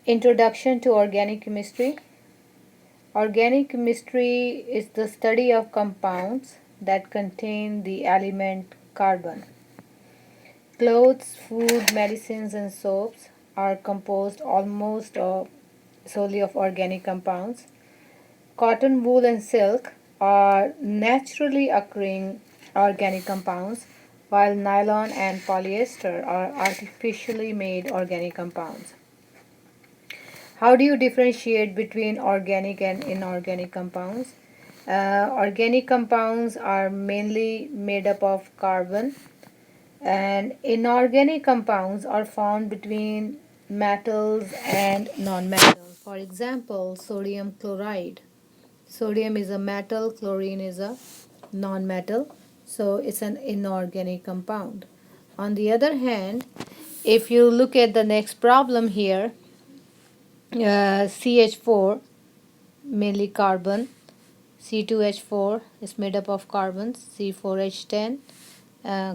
Introduction to Organic Chemistry. Organic chemistry is the study of compounds that contain the element carbon. Clothes, food, medicines, and soaps are composed almost solely of organic compounds. Cotton, wool, and silk are naturally occurring organic compounds, while nylon and polyester are artificially made organic compounds. How do you differentiate between organic and inorganic compounds? Organic compounds are mainly made up of carbon, and inorganic compounds are found between metals and non-metals. For example, sodium chloride. Sodium is a metal, chlorine is a non-metal, so it's an inorganic compound. On the other hand, if you look at the next problem here, CH4, mainly carbon, C2H4 is made up of carbons, C4H10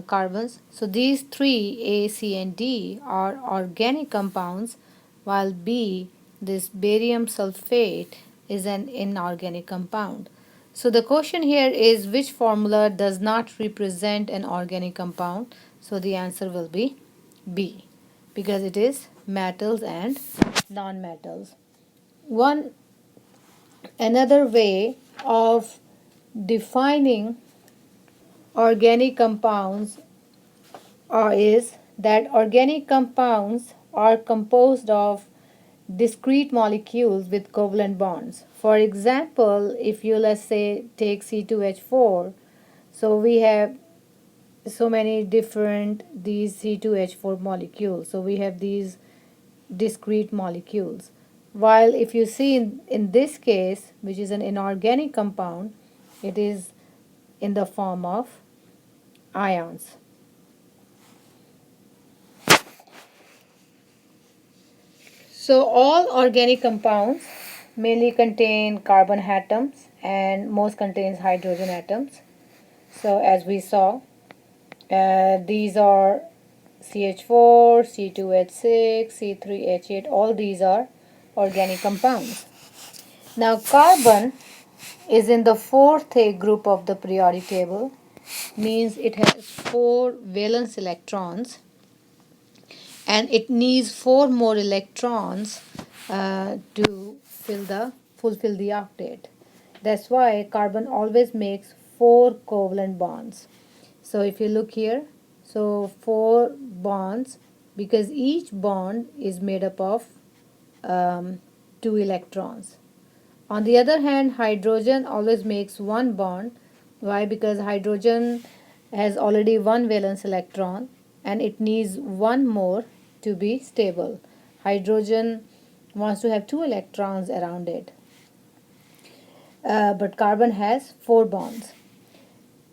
carbons. So these three, A, C, and D, are organic compounds, while B, this barium sulfate, is an inorganic compound. So the question here is, which formula does not represent an organic compound? So the answer will be B, because it is metals and non-metals. One another way of defining organic compounds is that organic compounds are composed of discrete molecules with covalent bonds. For example, if you, let's say, take C2H4, so we have so many different these C2H4 molecules. So we have these discrete molecules. While if you see in this case, which is an inorganic compound, it is in the form of ions. So all organic compounds mainly contain carbon atoms and most contains hydrogen atoms. So as we saw, these are CH4, C2H6, C3H8, all these are organic compounds. Now carbon is in the fourth A group of the periodic table, means it has 4 valence electrons and it needs 4 more electrons to fulfill the octet. That's why carbon always makes 4 covalent bonds. So if you look here, so 4 bonds, because each bond is made up of 2 electrons. On the other hand, hydrogen always makes 1 bond. Why? Because hydrogen has already 1 valence electron and it needs 1 more to be stable. Hydrogen wants to have 2 electrons around it. But carbon has 4 bonds.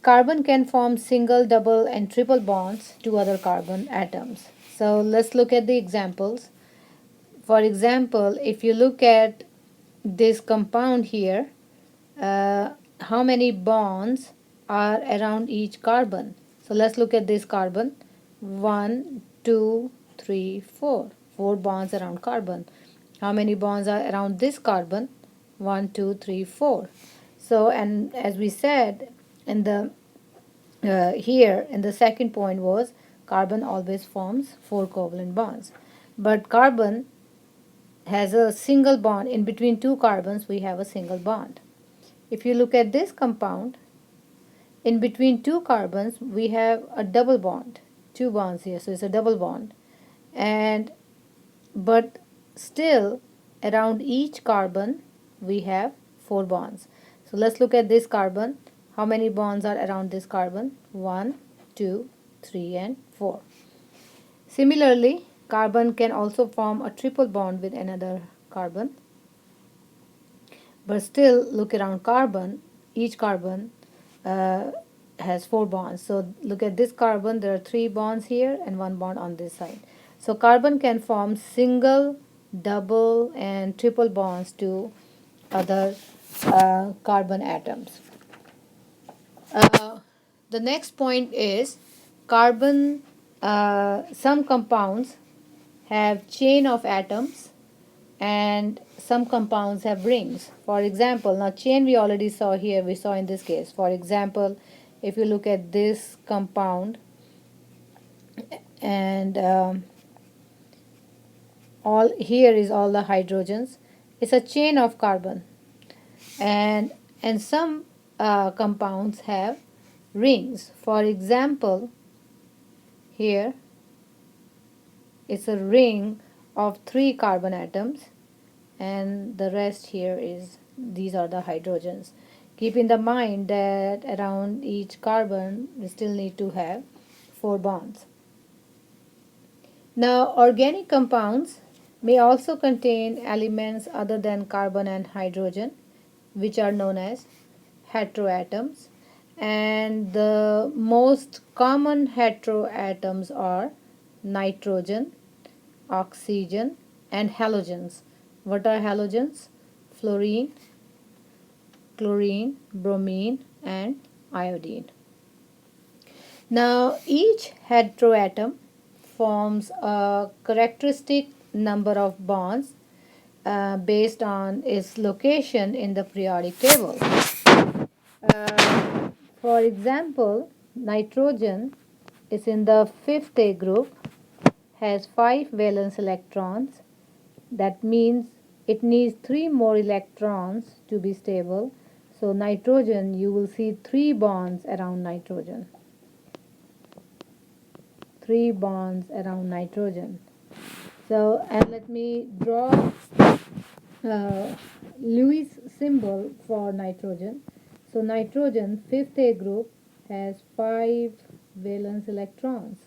Carbon can form single, double, and triple bonds to other carbon atoms. So let's look at the examples. For example, if you look at this compound here, how many bonds are around each carbon? So let's look at this carbon. 1, 2, 3, 4. 4 bonds around carbon. How many bonds are around this carbon? 1, 2, 3, 4. So, and as we said in the here in the second point was carbon always forms 4 covalent bonds, but carbon has a single bond. In between 2 carbons we have a single bond. If you look at this compound, in between 2 carbons we have a double bond, 2 bonds here, so it's a double bond, and but still around each carbon we have 4 bonds. So let's look at this carbon. How many bonds are around this carbon? 1, 2, 3, and 4. Similarly, carbon can also form a triple bond with another carbon, but still look around carbon, each carbon has 4 bonds. So look at this carbon, there are 3 bonds here and 1 bond on this side. So carbon can form single, double, and triple bonds to other carbon atoms. The next point is carbon, some compounds have chain of atoms and some compounds have rings. For example, now chain we already saw here, we saw in this case. For example, if you look at this compound, and all here is all the hydrogens, it's a chain of carbon, and some compounds have rings. For example, here it's a ring of 3 carbon atoms, and the rest here is, these are the hydrogens. Keep in the mind that around each carbon we still need to have 4 bonds. Now, organic compounds may also contain elements other than carbon and hydrogen, which are known as heteroatoms. And the most common heteroatoms are nitrogen, oxygen, and halogens. What are halogens? Fluorine, chlorine, bromine, and iodine. Now, each heteroatom forms a characteristic number of bonds based on its location in the periodic table. For example, nitrogen is in the 5th A group, has 5 valence electrons. That means it needs 3 more electrons to be stable. So nitrogen, you will see 3 bonds around nitrogen. 3 bonds around nitrogen. So, and let me draw Lewis symbol for nitrogen. So nitrogen, 5th A group, has 5 valence electrons.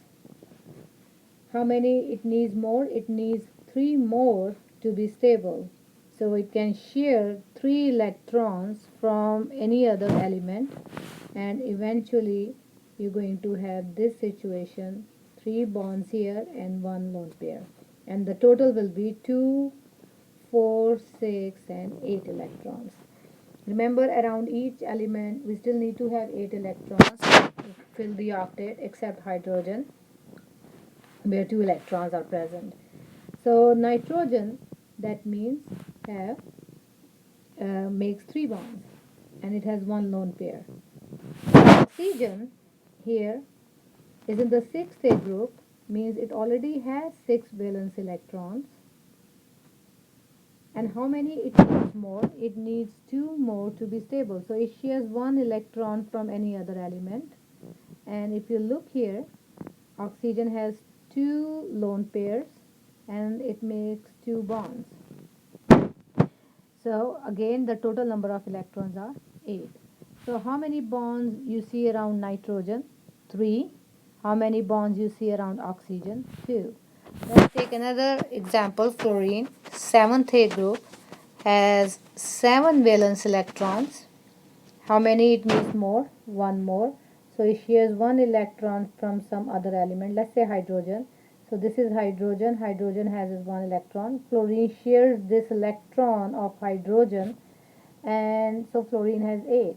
How many it needs more? It needs 3 more to be stable. So it can share 3 electrons from any other element, and eventually you're going to have this situation, 3 bonds here and 1 lone pair. And the total will be 2, 4, 6, and 8 electrons. Remember, around each element we still need to have 8 electrons to fill the octet, except hydrogen, where 2 electrons are present. So nitrogen, that means have makes 3 bonds, and it has 1 lone pair. Oxygen here is in the 6th A group, means it already has 6 valence electrons. And how many it needs more? It needs 2 more to be stable. So it shares 1 electron from any other element. And if you look here, oxygen has 2 lone pairs and it makes 2 bonds. So again, the total number of electrons are 8. So how many bonds you see around nitrogen? 3. How many bonds you see around oxygen? 2. Let's take another example. Fluorine, 7th A group, has 7 valence electrons. How many it needs more? 1 more. So it shares 1 electron from some other element. Let's say hydrogen. So this is hydrogen. Hydrogen has 1 electron. Fluorine shares this electron of hydrogen, and so fluorine has 8.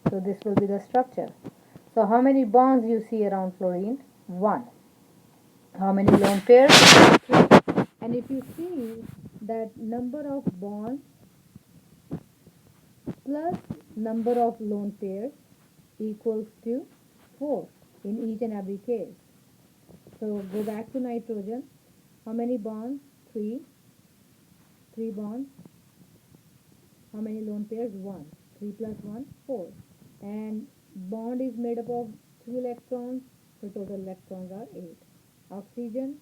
So this will be the structure. So how many bonds you see around fluorine? 1. How many lone pairs? 3. And if you see that number of bonds plus number of lone pairs equals to 4 in each and every case. So go back to nitrogen. How many bonds? 3. 3 bonds. How many lone pairs? 1. 3 plus 1, 4. And bond is made up of 2 electrons, so total electrons are 8. Oxygen,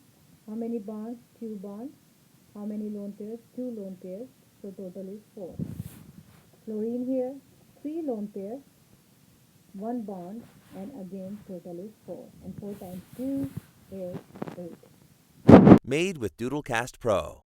how many bonds? 2 bonds. How many lone pairs? 2 lone pairs, so total is 4. Fluorine here, 3 lone pairs, 1 bond, and again total is 4. And 4 times 2 is 8. Made with Doodlecast Pro.